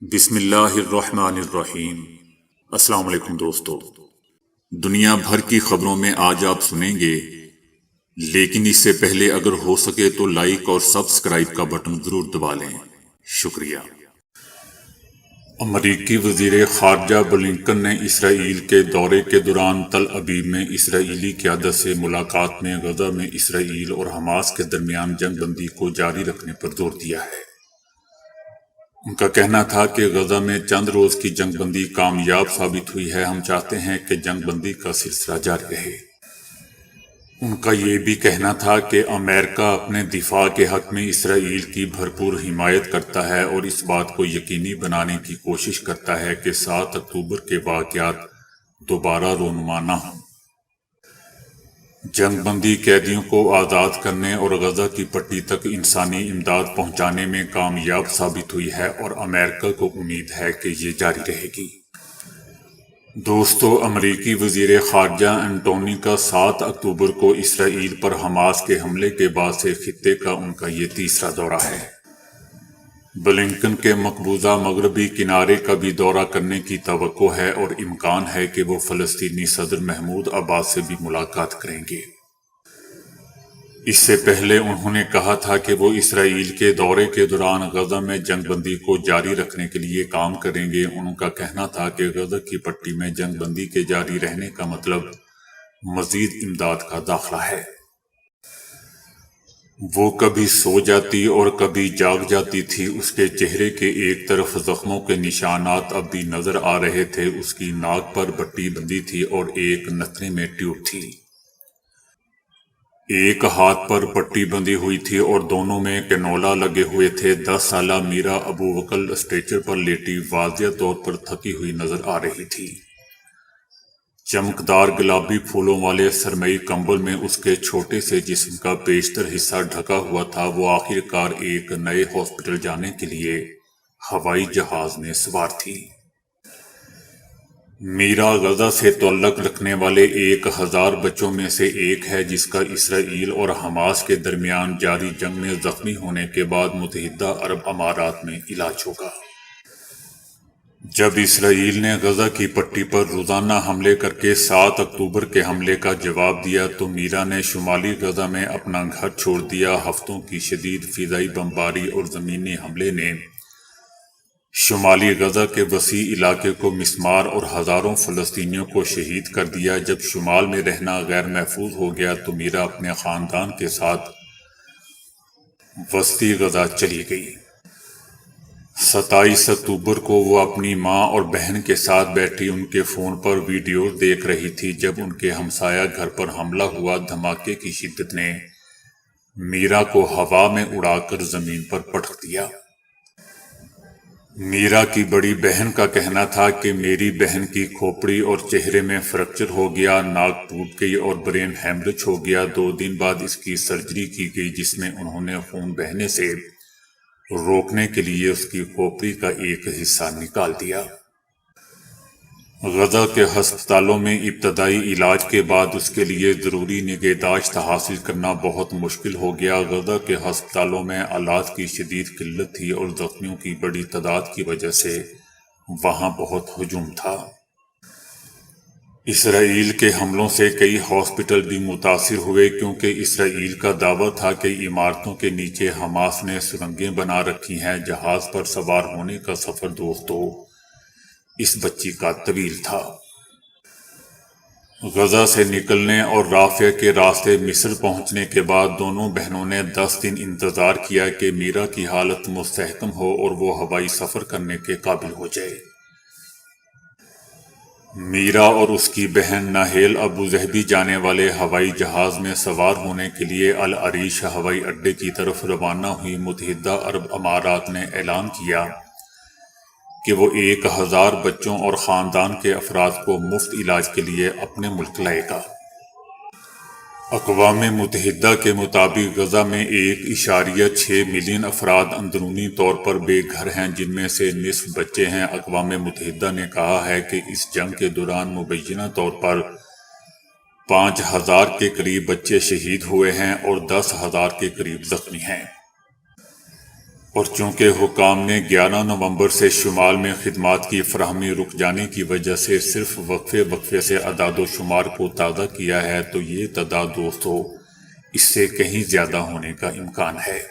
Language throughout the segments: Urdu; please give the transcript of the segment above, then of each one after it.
بسم اللہ الرحمن الرحیم۔ السلام علیکم دوستو، دنیا بھر کی خبروں میں آج آپ سنیں گے، لیکن اس سے پہلے اگر ہو سکے تو لائک اور سبسکرائب کا بٹن ضرور دبا لیں۔ شکریہ۔ امریکی وزیر خارجہ بلنکن نے اسرائیل کے دورے کے دوران تل ابیب میں اسرائیلی قیادت سے ملاقات میں غزہ میں اسرائیل اور حماس کے درمیان جنگ بندی کو جاری رکھنے پر زور دیا ہے۔ ان کا کہنا تھا کہ غزہ میں چند روز کی جنگ بندی کامیاب ثابت ہوئی ہے۔ ہم چاہتے ہیں کہ جنگ بندی کا سلسلہ جاری رہے۔ ان کا یہ بھی کہنا تھا کہ امریکہ اپنے دفاع کے حق میں اسرائیل کی بھرپور حمایت کرتا ہے اور اس بات کو یقینی بنانے کی کوشش کرتا ہے کہ 7 اکتوبر کے واقعات دوبارہ رونما نہ ہوں۔ جنگ بندی قیدیوں کو آزاد کرنے اور غزہ کی پٹی تک انسانی امداد پہنچانے میں کامیاب ثابت ہوئی ہے اور امریکہ کو امید ہے کہ یہ جاری رہے گی۔ دوستو، امریکی وزیر خارجہ اینٹونی کا 7 اکتوبر کو اسرائیل پر حماس کے حملے کے بعد سے خطے کا ان کا یہ تیسرا دورہ ہے۔ بلنکن کے مقبوضہ مغربی کنارے کا بھی دورہ کرنے کی توقع ہے اور امکان ہے کہ وہ فلسطینی صدر محمود عباس سے بھی ملاقات کریں گے۔ اس سے پہلے انہوں نے کہا تھا کہ وہ اسرائیل کے دورے کے دوران غزہ میں جنگ بندی کو جاری رکھنے کے لیے کام کریں گے۔ ان کا کہنا تھا کہ غزہ کی پٹی میں جنگ بندی کے جاری رہنے کا مطلب مزید امداد کا داخلہ ہے۔ وہ کبھی سو جاتی اور کبھی جاگ جاتی تھی۔ اس کے چہرے کے ایک طرف زخموں کے نشانات اب بھی نظر آ رہے تھے۔ اس کی ناک پر پٹی بندھی تھی اور ایک نتنے میں ٹیوب تھی۔ ایک ہاتھ پر پٹی بندھی ہوئی تھی اور دونوں میں کینولا لگے ہوئے تھے۔ 10 سالہ میرا ابوبکر اسٹریچر پر لیٹی واضح طور پر تھکی ہوئی نظر آ رہی تھی۔ چمکدار گلابی پھولوں والے سرمئی کمبل میں اس کے چھوٹے سے جسم کا بیشتر حصہ ڈھکا ہوا تھا۔ وہ آخر کار ایک نئے ہاسپٹل جانے کے لیے ہوائی جہاز میں سوار تھی۔ میرا غزہ سے تعلق رکھنے والے 1000 بچوں میں سے ایک ہے جس کا اسرائیل اور حماس کے درمیان جاری جنگ میں زخمی ہونے کے بعد متحدہ عرب امارات میں علاج ہوگا۔ جب اسرائیل نے غزہ کی پٹی پر روزانہ حملے کر کے 7 اکتوبر کے حملے کا جواب دیا تو میرا نے شمالی غزہ میں اپنا گھر چھوڑ دیا۔ ہفتوں کی شدید فضائی بمباری اور زمینی حملے نے شمالی غزہ کے وسیع علاقے کو مسمار اور ہزاروں فلسطینیوں کو شہید کر دیا۔ جب شمال میں رہنا غیر محفوظ ہو گیا تو میرا اپنے خاندان کے ساتھ وسطی غزہ چلی گئی۔ 27 اکتوبر کو وہ اپنی ماں اور بہن کے ساتھ بیٹھی ان کے فون پر ویڈیوز دیکھ رہی تھی جب ان کے ہمسایہ گھر پر حملہ ہوا۔ دھماکے کی شدت نے میرا کو ہوا میں اڑا کر زمین پر پٹک دیا۔ میرا کی بڑی بہن کا کہنا تھا کہ میری بہن کی کھوپڑی اور چہرے میں فریکچر ہو گیا، ناک ٹوٹ گئی اور برین ہیمرج ہو گیا۔ 2 دن بعد اس کی سرجری کی گئی جس میں انہوں نے خون بہنے سے روکنے کے لیے اس کی کھوپڑی کا ایک حصہ نکال دیا۔ غزہ کے ہسپتالوں میں ابتدائی علاج کے بعد اس کے لیے ضروری نگہداشت حاصل کرنا بہت مشکل ہو گیا۔ غزہ کے ہسپتالوں میں آلات کی شدید قلت تھی اور زخمیوں کی بڑی تعداد کی وجہ سے وہاں بہت ہجوم تھا۔ اسرائیل کے حملوں سے کئی ہاسپٹل بھی متاثر ہوئے کیونکہ اسرائیل کا دعویٰ تھا کہ عمارتوں کے نیچے حماس نے سرنگیں بنا رکھی ہیں۔ جہاز پر سوار ہونے کا سفر دوستو اس بچی کا طویل تھا۔ غزہ سے نکلنے اور رافع کے راستے مصر پہنچنے کے بعد دونوں بہنوں نے 10 دن انتظار کیا کہ میرا کی حالت مستحکم ہو اور وہ ہوائی سفر کرنے کے قابل ہو جائے۔ میرا اور اس کی بہن ناہیل ابوظہبی جانے والے ہوائی جہاز میں سوار ہونے کے لیے العریش ہوائی اڈے کی طرف روانہ ہوئی۔ متحدہ عرب امارات نے اعلان کیا کہ وہ 1000 بچوں اور خاندان کے افراد کو مفت علاج کے لیے اپنے ملک لائے گا۔ اقوام متحدہ کے مطابق غزہ میں 1.6 ملین افراد اندرونی طور پر بے گھر ہیں جن میں سے نصف بچے ہیں۔ اقوام متحدہ نے کہا ہے کہ اس جنگ کے دوران مبینہ طور پر 5000 کے قریب بچے شہید ہوئے ہیں اور 10,000 کے قریب زخمی ہیں۔ اور چونکہ حکام نے 11 نومبر سے شمال میں خدمات کی فراہمی رک جانے کی وجہ سے صرف وقفے سے اعداد و شمار کو تازہ کیا ہے، تو یہ تعداد دوستو اس سے کہیں زیادہ ہونے کا امکان ہے۔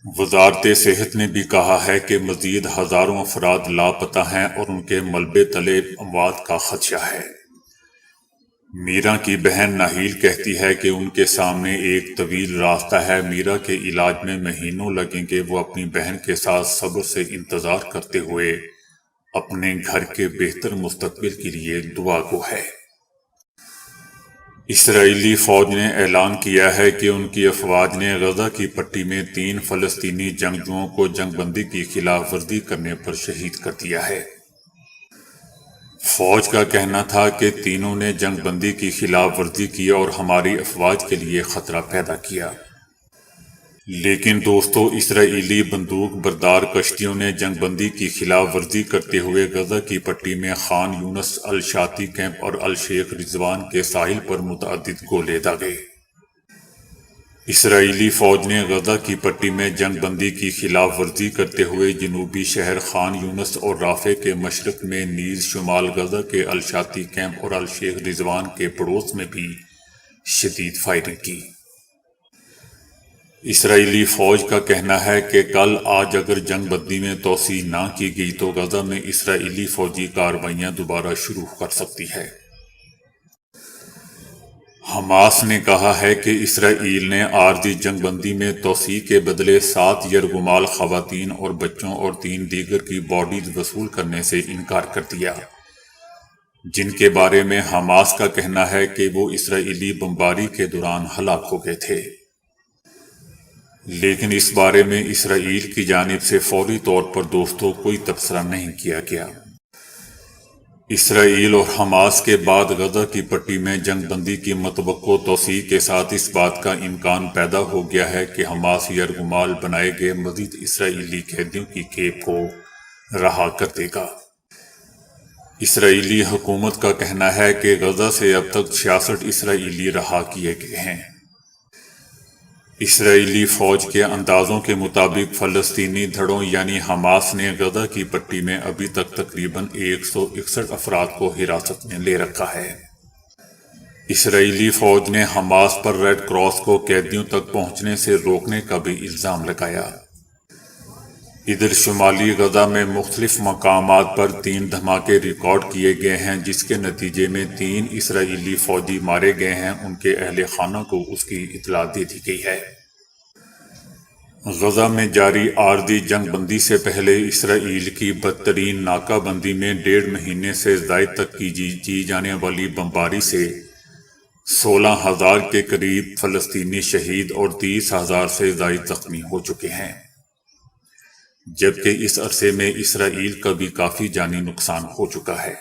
وزارت صحت نے بھی کہا ہے کہ مزید ہزاروں افراد لاپتہ ہیں اور ان کے ملبے تلے اموات کا خدشہ ہے۔ میرا کی بہن ناہیل کہتی ہے کہ ان کے سامنے ایک طویل راستہ ہے۔ میرا کے علاج میں مہینوں لگیں گے۔ وہ اپنی بہن کے ساتھ صبر سے انتظار کرتے ہوئے اپنے گھر کے بہتر مستقبل کے لیے دعا گو ہے۔ اسرائیلی فوج نے اعلان کیا ہے کہ ان کی افواج نے غزہ کی پٹی میں 3 فلسطینی جنگجوؤں کو جنگ بندی کی خلاف ورزی کرنے پر شہید کر دیا ہے۔ فوج کا کہنا تھا کہ تینوں نے جنگ بندی کی خلاف ورزی کی اور ہماری افواج کے لیے خطرہ پیدا کیا، لیکن دوستو اسرائیلی بندوق بردار کشتیوں نے جنگ بندی کی خلاف ورزی کرتے ہوئے غزہ کی پٹی میں خان یونس الشاطی کیمپ اور الشیخ رضوان کے ساحل پر متعدد گولے داغے۔ اسرائیلی فوج نے غزہ کی پٹی میں جنگ بندی کی خلاف ورزی کرتے ہوئے جنوبی شہر خان یونس اور رافع کے مشرق میں نیز شمال غزہ کے الشاطی کیمپ اور الشیخ رضوان کے پڑوس میں بھی شدید فائرنگ کی۔ اسرائیلی فوج کا کہنا ہے کہ کل آج اگر جنگ بندی میں توسیع نہ کی گئی تو غزہ میں اسرائیلی فوجی کارروائیاں دوبارہ شروع کر سکتی ہے۔ حماس نے کہا ہے کہ اسرائیل نے عارضی جنگ بندی میں توسیع کے بدلے 7 یرغمال خواتین اور بچوں اور 3 دیگر کی باڈیز وصول کرنے سے انکار کر دیا، جن کے بارے میں حماس کا کہنا ہے کہ وہ اسرائیلی بمباری کے دوران ہلاک ہو گئے تھے، لیکن اس بارے میں اسرائیل کی جانب سے فوری طور پر دوستوں کوئی تبصرہ نہیں کیا گیا۔ اسرائیل اور حماس کے بعد غزہ کی پٹی میں جنگ بندی کی متوقع توسیع کے ساتھ اس بات کا امکان پیدا ہو گیا ہے کہ حماس یرغمال بنائے گئے مزید اسرائیلی قیدیوں کی کھیپ کو رہا کر دے گا۔ اسرائیلی حکومت کا کہنا ہے کہ غزہ سے اب تک 66 اسرائیلی رہا کیے گئے ہیں۔ اسرائیلی فوج کے اندازوں کے مطابق فلسطینی دھڑوں یعنی حماس نے غزہ کی پٹی میں ابھی تک تقریباً 161 افراد کو حراست میں لے رکھا ہے۔ اسرائیلی فوج نے حماس پر ریڈ کراس کو قیدیوں تک پہنچنے سے روکنے کا بھی الزام لگایا۔ ادھر شمالی غزہ میں مختلف مقامات پر 3 دھماکے ریکارڈ کیے گئے ہیں، جس کے نتیجے میں 3 اسرائیلی فوجی مارے گئے ہیں۔ ان کے اہل خانہ کو اس کی اطلاع دے دی گئی ہے۔ غزہ میں جاری عارضی جنگ بندی سے پہلے اسرائیل کی بدترین ناکہ بندی میں 1.5 مہینے سے زائد تک کی جانے والی بمباری سے 16,000 کے قریب فلسطینی شہید اور 30,000 سے زائد زخمی ہو چکے ہیں، جبکہ اس عرصے میں اسرائیل کا بھی کافی جانی نقصان ہو چکا ہے۔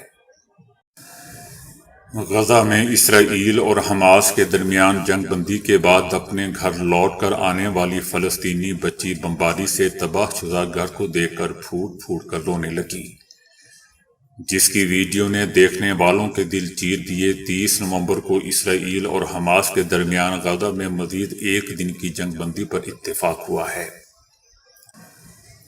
غزہ میں اسرائیل اور حماس کے درمیان جنگ بندی کے بعد اپنے گھر لوٹ کر آنے والی فلسطینی بچی بمباری سے تباہ شدہ گھر کو دیکھ کر پھوٹ پھوٹ کر رونے لگی، جس کی ویڈیو نے دیکھنے والوں کے دل چیر دیے۔ 30 نومبر کو اسرائیل اور حماس کے درمیان غزہ میں مزید 1 دن کی جنگ بندی پر اتفاق ہوا ہے۔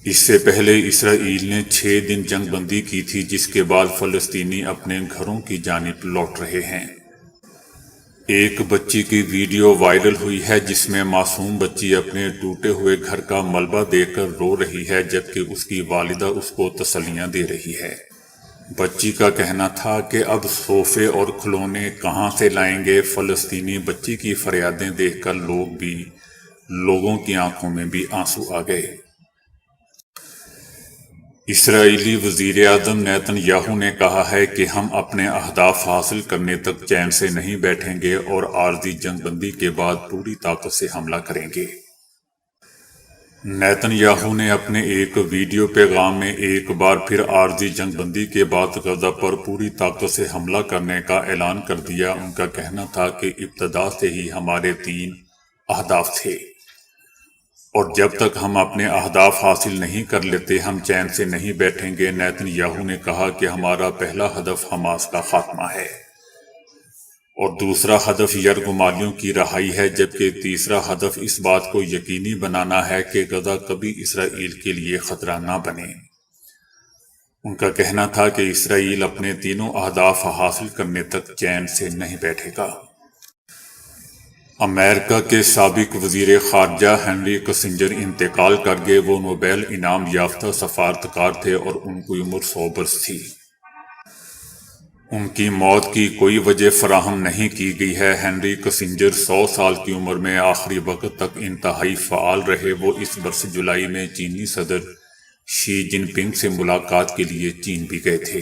اس سے پہلے اسرائیل نے 6 دن جنگ بندی کی تھی، جس کے بعد فلسطینی اپنے گھروں کی جانب لوٹ رہے ہیں۔ ایک بچی کی ویڈیو وائرل ہوئی ہے جس میں معصوم بچی اپنے ٹوٹے ہوئے گھر کا ملبہ دیکھ کر رو رہی ہے، جبکہ اس کی والدہ اس کو تسلیاں دے رہی ہے۔ بچی کا کہنا تھا کہ اب صوفے اور کھلونے کہاں سے لائیں گے۔ فلسطینی بچی کی فریادیں دیکھ کر لوگوں کی آنکھوں میں بھی آنسو آ گئے۔ اسرائیلی وزیر اعظم نیتن یاہو نے کہا ہے کہ ہم اپنے اہداف حاصل کرنے تک چین سے نہیں بیٹھیں گے اور عارضی جنگ بندی کے بعد پوری طاقت سے حملہ کریں گے۔ نیتن یاہو نے اپنے ایک ویڈیو پیغام میں ایک بار پھر عارضی جنگ بندی کے بعد غزہ پر پوری طاقت سے حملہ کرنے کا اعلان کر دیا۔ ان کا کہنا تھا کہ ابتدا سے ہی ہمارے 3 اہداف تھے اور جب تک ہم اپنے اہداف حاصل نہیں کر لیتے ہم چین سے نہیں بیٹھیں گے۔ نیتن یاہو نے کہا کہ ہمارا پہلا ہدف حماس کا خاتمہ ہے اور دوسرا ہدف یرغمالیوں کی رہائی ہے، جبکہ تیسرا ہدف اس بات کو یقینی بنانا ہے کہ غزہ کبھی اسرائیل کے لیے خطرہ نہ بنے۔ ان کا کہنا تھا کہ اسرائیل اپنے تینوں اہداف حاصل کرنے تک چین سے نہیں بیٹھے گا۔ امریکہ کے سابق وزیر خارجہ ہنری کسنجر انتقال کر گئے۔ وہ نوبیل انعام یافتہ سفارتکار تھے اور ان کی عمر 100 برس تھی۔ ان کی موت کی کوئی وجہ فراہم نہیں کی گئی ہے۔ ہنری کسنجر 100 سال کی عمر میں آخری وقت تک انتہائی فعال رہے۔ وہ اس برس جولائی میں چینی صدر شی جن پنگ سے ملاقات کے لیے چین بھی گئے تھے۔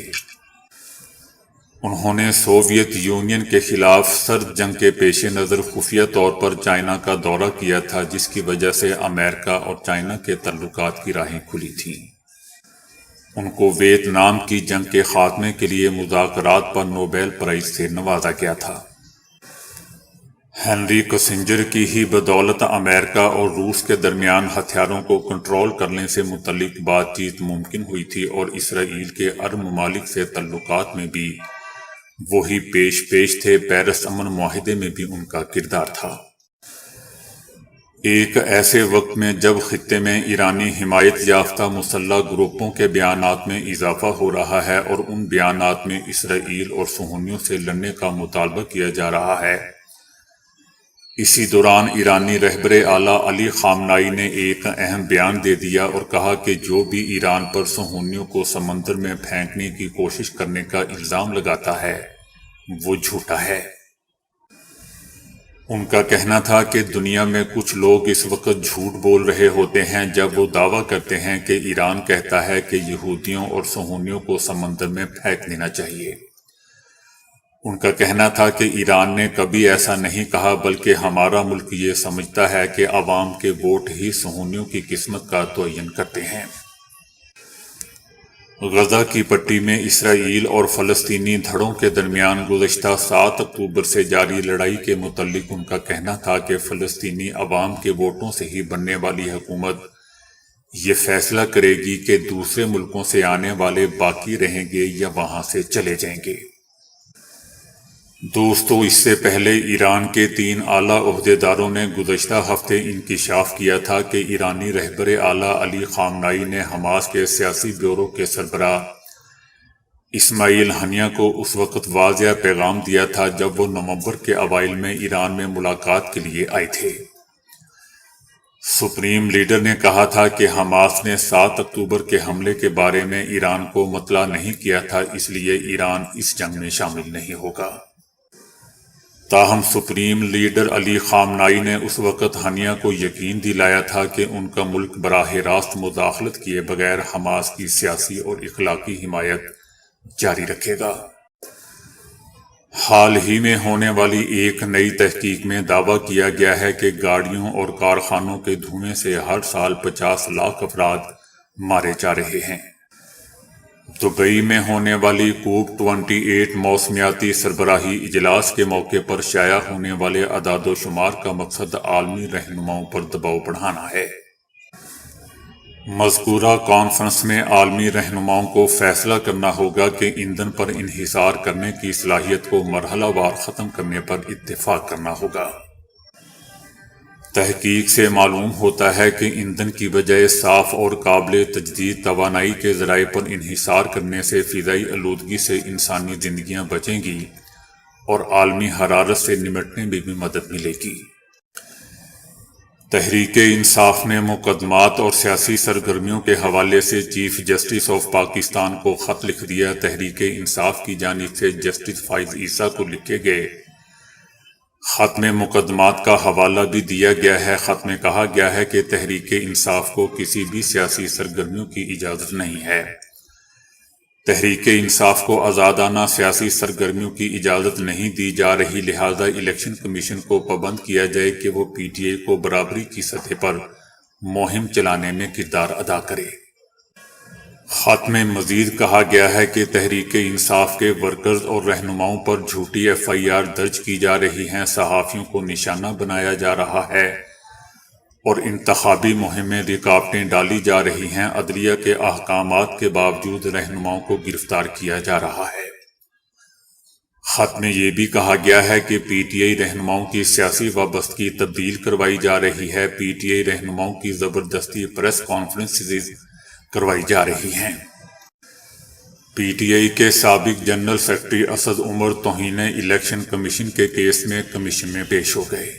انہوں نے سوویت یونین کے خلاف سرد جنگ کے پیش نظر خفیہ طور پر چائنا کا دورہ کیا تھا، جس کی وجہ سے امریکہ اور چائنا کے تعلقات کی راہیں کھلی تھیں۔ ان کو ویتنام کی جنگ کے خاتمے کے لیے مذاکرات پر نوبیل پرائز سے نوازا گیا تھا۔ ہنری کسنجر کی ہی بدولت امریکہ اور روس کے درمیان ہتھیاروں کو کنٹرول کرنے سے متعلق بات چیت ممکن ہوئی تھی، اور اسرائیل کے عرب ممالک سے تعلقات میں بھی وہی پیش تھے۔ پیرس امن معاہدے میں بھی ان کا کردار تھا۔ ایک ایسے وقت میں جب خطے میں ایرانی حمایت یافتہ مسلح گروپوں کے بیانات میں اضافہ ہو رہا ہے اور ان بیانات میں اسرائیل اور صہیونیوں سے لڑنے کا مطالبہ کیا جا رہا ہے، اسی دوران ایرانی رہبر اعلیٰ علی خامنائی نے ایک اہم بیان دے دیا اور کہا کہ جو بھی ایران پر صہیونیوں کو سمندر میں پھینکنے کی کوشش کرنے کا الزام لگاتا ہے وہ جھوٹا ہے۔ ان کا کہنا تھا کہ دنیا میں کچھ لوگ اس وقت جھوٹ بول رہے ہوتے ہیں جب وہ دعویٰ کرتے ہیں کہ ایران کہتا ہے کہ یہودیوں اور صہیونیوں کو سمندر میں پھینک دینا چاہیے۔ ان کا کہنا تھا کہ ایران نے کبھی ایسا نہیں کہا، بلکہ ہمارا ملک یہ سمجھتا ہے کہ عوام کے ووٹ ہی صہیونیوں کی قسمت کا تعین کرتے ہیں۔ غزہ کی پٹی میں اسرائیل اور فلسطینی دھڑوں کے درمیان گزشتہ 7 اکتوبر سے جاری لڑائی کے متعلق ان کا کہنا تھا کہ فلسطینی عوام کے ووٹوں سے ہی بننے والی حکومت یہ فیصلہ کرے گی کہ دوسرے ملکوں سے آنے والے باقی رہیں گے یا وہاں سے چلے جائیں گے۔ دوستو، اس سے پہلے ایران کے 3 اعلیٰ عہدیداروں نے گزشتہ ہفتے انکشاف کیا تھا کہ ایرانی رہبر اعلیٰ علی خامنائی نے حماس کے سیاسی بیورو کے سربراہ اسماعیل ہنیہ کو اس وقت واضح پیغام دیا تھا جب وہ نومبر کے اوائل میں ایران میں ملاقات کے لیے آئے تھے۔ سپریم لیڈر نے کہا تھا کہ حماس نے 7 اکتوبر کے حملے کے بارے میں ایران کو مطلع نہیں کیا تھا، اس لیے ایران اس جنگ میں شامل نہیں ہوگا۔ تاہم سپریم لیڈر علی خامنائی نے اس وقت ہنیہ کو یقین دلایا تھا کہ ان کا ملک براہ راست مداخلت کیے بغیر حماس کی سیاسی اور اخلاقی حمایت جاری رکھے گا۔ حال ہی میں ہونے والی ایک نئی تحقیق میں دعویٰ کیا گیا ہے کہ گاڑیوں اور کارخانوں کے دھوئیں سے ہر سال 50 لاکھ افراد مارے جا رہے ہیں۔ دبئی میں ہونے والی کوپ 28 موسمیاتی سربراہی اجلاس کے موقع پر شائع ہونے والے اعداد و شمار کا مقصد عالمی رہنماؤں پر دباؤ بڑھانا ہے۔ مذکورہ کانفرنس میں عالمی رہنماؤں کو فیصلہ کرنا ہوگا کہ ایندھن پر انحصار کرنے کی صلاحیت کو مرحلہ وار ختم کرنے پر اتفاق کرنا ہوگا۔ تحقیق سے معلوم ہوتا ہے کہ ایندھن کی بجائے صاف اور قابل تجدید توانائی کے ذرائع پر انحصار کرنے سے فضائی آلودگی سے انسانی زندگیاں بچیں گی اور عالمی حرارت سے نمٹنے میں بھی مدد ملے گی۔ تحریک انصاف نے مقدمات اور سیاسی سرگرمیوں کے حوالے سے چیف جسٹس آف پاکستان کو خط لکھ دیا۔ تحریک انصاف کی جانب سے جسٹس فائز عیسیٰ کو لکھے گئے خط میں مقدمات کا حوالہ بھی دیا گیا ہے۔ خط میں کہا گیا ہے کہ تحریک انصاف کو کسی بھی سیاسی سرگرمیوں کی اجازت نہیں ہے۔ تحریک انصاف کو آزادانہ سیاسی سرگرمیوں کی اجازت نہیں دی جا رہی، لہذا الیکشن کمیشن کو پابند کیا جائے کہ وہ پی ٹی آئی کو برابری کی سطح پر مہم چلانے میں کردار ادا کرے۔ خط میں مزید کہا گیا ہے کہ تحریک انصاف کے ورکرز اور رہنماؤں پر جھوٹی FIR درج کی جا رہی ہیں، صحافیوں کو نشانہ بنایا جا رہا ہے اور انتخابی مہم میں رکاوٹیں ڈالی جا رہی ہیں۔ عدلیہ کے احکامات کے باوجود رہنماؤں کو گرفتار کیا جا رہا ہے۔ خط میں یہ بھی کہا گیا ہے کہ پی ٹی آئی رہنماؤں کی سیاسی وابستگی تبدیل کروائی جا رہی ہے۔ پی ٹی آئی رہنماؤں کی زبردستی پریس کانفرنسز کروائی جا رہی ہیں۔ پی ٹی آئی کے سابق جنرل سیکرٹری اسد عمر توہین الیکشن کمیشن کے کیس میں کمیشن میں پیش ہو گئے۔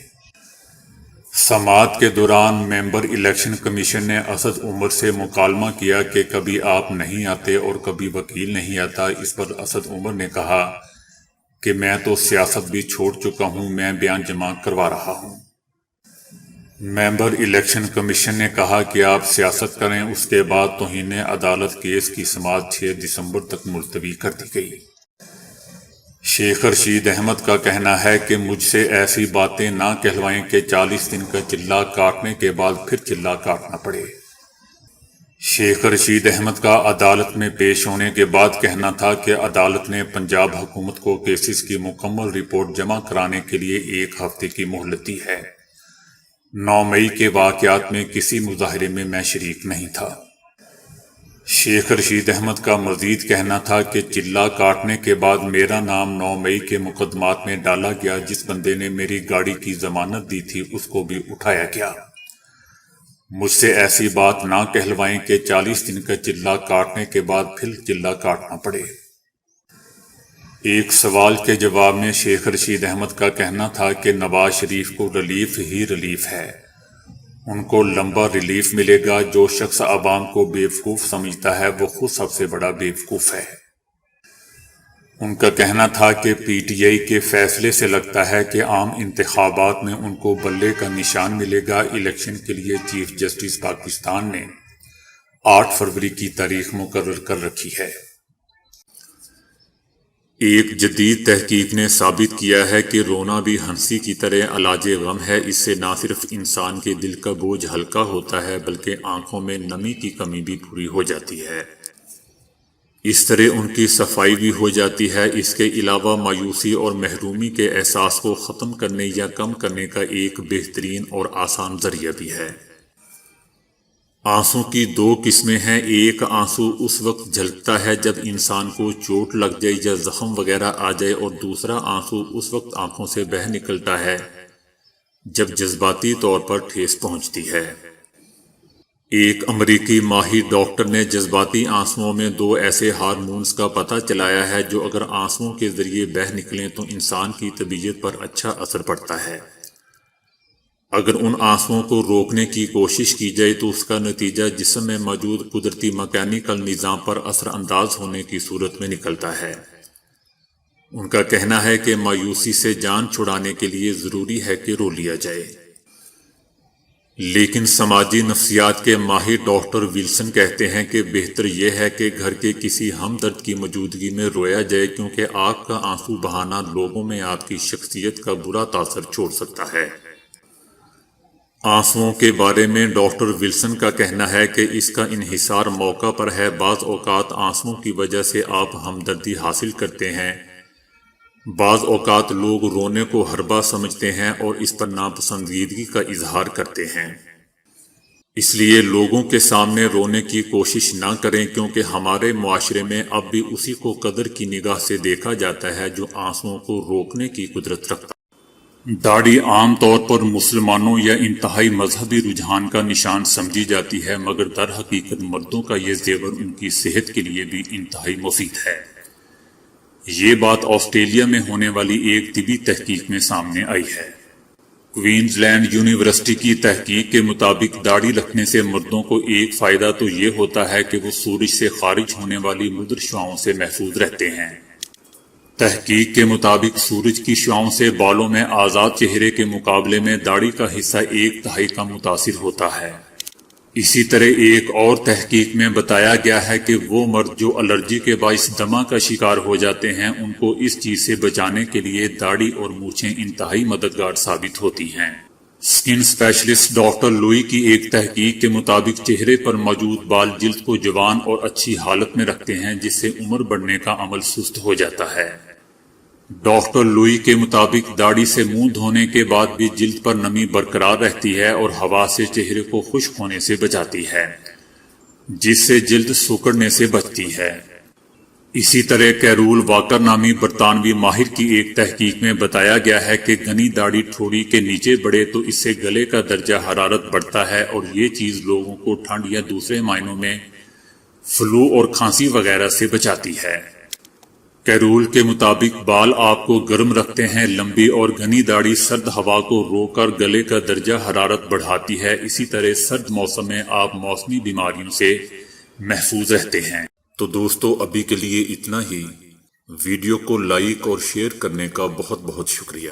سماعت کے دوران ممبر الیکشن کمیشن نے اسد عمر سے مکالمہ کیا کہ کبھی آپ نہیں آتے اور کبھی وکیل نہیں آتا۔ اس پر اسد عمر نے کہا کہ میں تو سیاست بھی چھوڑ چکا ہوں، میں بیان جمع کروا رہا ہوں۔ ممبر الیکشن کمیشن نے کہا کہ آپ سیاست کریں۔ اس کے بعد توہین عدالت کیس کی سماعت 6 دسمبر تک ملتوی کر دی گئی۔ شیخ رشید احمد کا کہنا ہے کہ مجھ سے ایسی باتیں نہ کہلوائیں کہ 40 دن کا چلہ کاٹنے کے بعد پھر چلہ کاٹنا پڑے۔ شیخ رشید احمد کا عدالت میں پیش ہونے کے بعد کہنا تھا کہ عدالت نے پنجاب حکومت کو کیسز کی مکمل رپورٹ جمع کرانے کے لیے 1 ہفتے کی مہلت دی ہے۔ 9 مئی کے واقعات میں کسی مظاہرے میں میں شریک نہیں تھا۔ شیخ رشید احمد کا مزید کہنا تھا کہ چلہ کاٹنے کے بعد میرا نام 9 مئی کے مقدمات میں ڈالا گیا۔ جس بندے نے میری گاڑی کی ضمانت دی تھی اس کو بھی اٹھایا گیا۔ مجھ سے ایسی بات نہ کہلوائیں کہ 40 دن کا چلہ کاٹنے کے بعد پھر چلہ کاٹنا پڑے۔ ایک سوال کے جواب میں شیخ رشید احمد کا کہنا تھا کہ نواز شریف کو ریلیف ہی ریلیف ہے، ان کو لمبا ریلیف ملے گا۔ جو شخص عوام کو بیوقوف سمجھتا ہے وہ خود سب سے بڑا بیوقوف ہے۔ ان کا کہنا تھا کہ پی ٹی آئی کے فیصلے سے لگتا ہے کہ عام انتخابات میں ان کو بلے کا نشان ملے گا۔ الیکشن کے لیے چیف جسٹس پاکستان نے 8 فروری کی تاریخ مقرر کر رکھی ہے۔ ایک جدید تحقیق نے ثابت کیا ہے کہ رونا بھی ہنسی کی طرح علاج غم ہے۔ اس سے نہ صرف انسان کے دل کا بوجھ ہلکا ہوتا ہے بلکہ آنکھوں میں نمی کی کمی بھی پوری ہو جاتی ہے۔ اس طرح ان کی صفائی بھی ہو جاتی ہے۔ اس کے علاوہ مایوسی اور محرومی کے احساس کو ختم کرنے یا کم کرنے کا ایک بہترین اور آسان ذریعہ بھی ہے۔ آنسوں کی 2 قسمیں ہیں۔ ایک آنسو اس وقت جھلکتا ہے جب انسان کو چوٹ لگ جائے یا زخم وغیرہ آ جائے، اور دوسرا آنسو اس وقت آنکھوں سے بہہ نکلتا ہے جب جذباتی طور پر ٹھیس پہنچتی ہے۔ ایک امریکی ماہر ڈاکٹر نے جذباتی آنسوؤں میں 2 ایسے ہارمونز کا پتہ چلایا ہے جو اگر آنسوؤں کے ذریعے بہہ نکلیں تو انسان کی طبیعت پر اچھا اثر پڑتا ہے۔ اگر ان آنسوؤں کو روکنے کی کوشش کی جائے تو اس کا نتیجہ جسم میں موجود قدرتی میکینیکل نظام پر اثر انداز ہونے کی صورت میں نکلتا ہے۔ ان کا کہنا ہے کہ مایوسی سے جان چھڑانے کے لیے ضروری ہے کہ رو لیا جائے، لیکن سماجی نفسیات کے ماہر ڈاکٹر ولسن کہتے ہیں کہ بہتر یہ ہے کہ گھر کے کسی ہمدرد کی موجودگی میں رویا جائے، کیونکہ آپ کا آنسو بہانا لوگوں میں آپ کی شخصیت کا برا تاثر چھوڑ سکتا ہے۔ آنسوؤں کے بارے میں ڈاکٹر ولسن کا کہنا ہے کہ اس کا انحصار موقع پر ہے۔ بعض اوقات آنسوؤں کی وجہ سے آپ ہمدردی حاصل کرتے ہیں، بعض اوقات لوگ رونے کو حربہ سمجھتے ہیں اور اس پر ناپسندیدگی کا اظہار کرتے ہیں۔ اس لیے لوگوں کے سامنے رونے کی کوشش نہ کریں، کیونکہ ہمارے معاشرے میں اب بھی اسی کو قدر کی نگاہ سے دیکھا جاتا ہے جو آنسوؤں کو روکنے کی قدرت رکھتا ہے۔ داڑھی عام طور پر مسلمانوں یا انتہائی مذہبی رجحان کا نشان سمجھی جاتی ہے، مگر در حقیقت مردوں کا یہ زیور ان کی صحت کے لیے بھی انتہائی مفید ہے۔ یہ بات آسٹریلیا میں ہونے والی ایک طبی تحقیق میں سامنے آئی ہے۔ کوئنز لینڈ یونیورسٹی کی تحقیق کے مطابق داڑھی رکھنے سے مردوں کو ایک فائدہ تو یہ ہوتا ہے کہ وہ سورج سے خارج ہونے والی مضر شعاؤں سے محفوظ رہتے ہیں۔ تحقیق کے مطابق سورج کی شعاؤں سے بالوں میں آزاد چہرے کے مقابلے میں داڑھی کا حصہ 1/3 کم متاثر ہوتا ہے۔ اسی طرح ایک اور تحقیق میں بتایا گیا ہے کہ وہ مرد جو الرجی کے باعث دمہ کا شکار ہو جاتے ہیں، ان کو اس چیز سے بچانے کے لیے داڑھی اور مونچھیں انتہائی مددگار ثابت ہوتی ہیں۔ سکن اسپیشلسٹ ڈاکٹر لوئی کی ایک تحقیق کے مطابق چہرے پر موجود بال جلد کو جوان اور اچھی حالت میں رکھتے ہیں، جس سے عمر بڑھنے کا عمل سست ہو جاتا ہے۔ ڈاکٹر لوئی کے مطابق داڑھی سے منہ دھونے کے بعد بھی جلد پر نمی برقرار رہتی ہے اور ہوا سے چہرے کو خشک ہونے سے بچاتی ہے، جس سے جلد سکڑنے سے بچتی ہے۔ اسی طرح کیرول واکر نامی برطانوی ماہر کی ایک تحقیق میں بتایا گیا ہے کہ گھنی داڑھی ٹھوڑی کے نیچے بڑھے تو اس سے گلے کا درجہ حرارت بڑھتا ہے اور یہ چیز لوگوں کو ٹھنڈ یا دوسرے معنوں میں فلو اور کھانسی وغیرہ سے بچاتی ہے۔ کیرول کے مطابق بال آپ کو گرم رکھتے ہیں، لمبی اور گھنی داڑھی سرد ہوا کو روک کر گلے کا درجہ حرارت بڑھاتی ہے۔ اسی طرح سرد موسم میں آپ موسمی بیماریوں سے محفوظ رہتے ہیں۔ تو دوستو ابھی کے لیے اتنا ہی۔ ویڈیو کو لائک اور شیئر کرنے کا بہت بہت شکریہ۔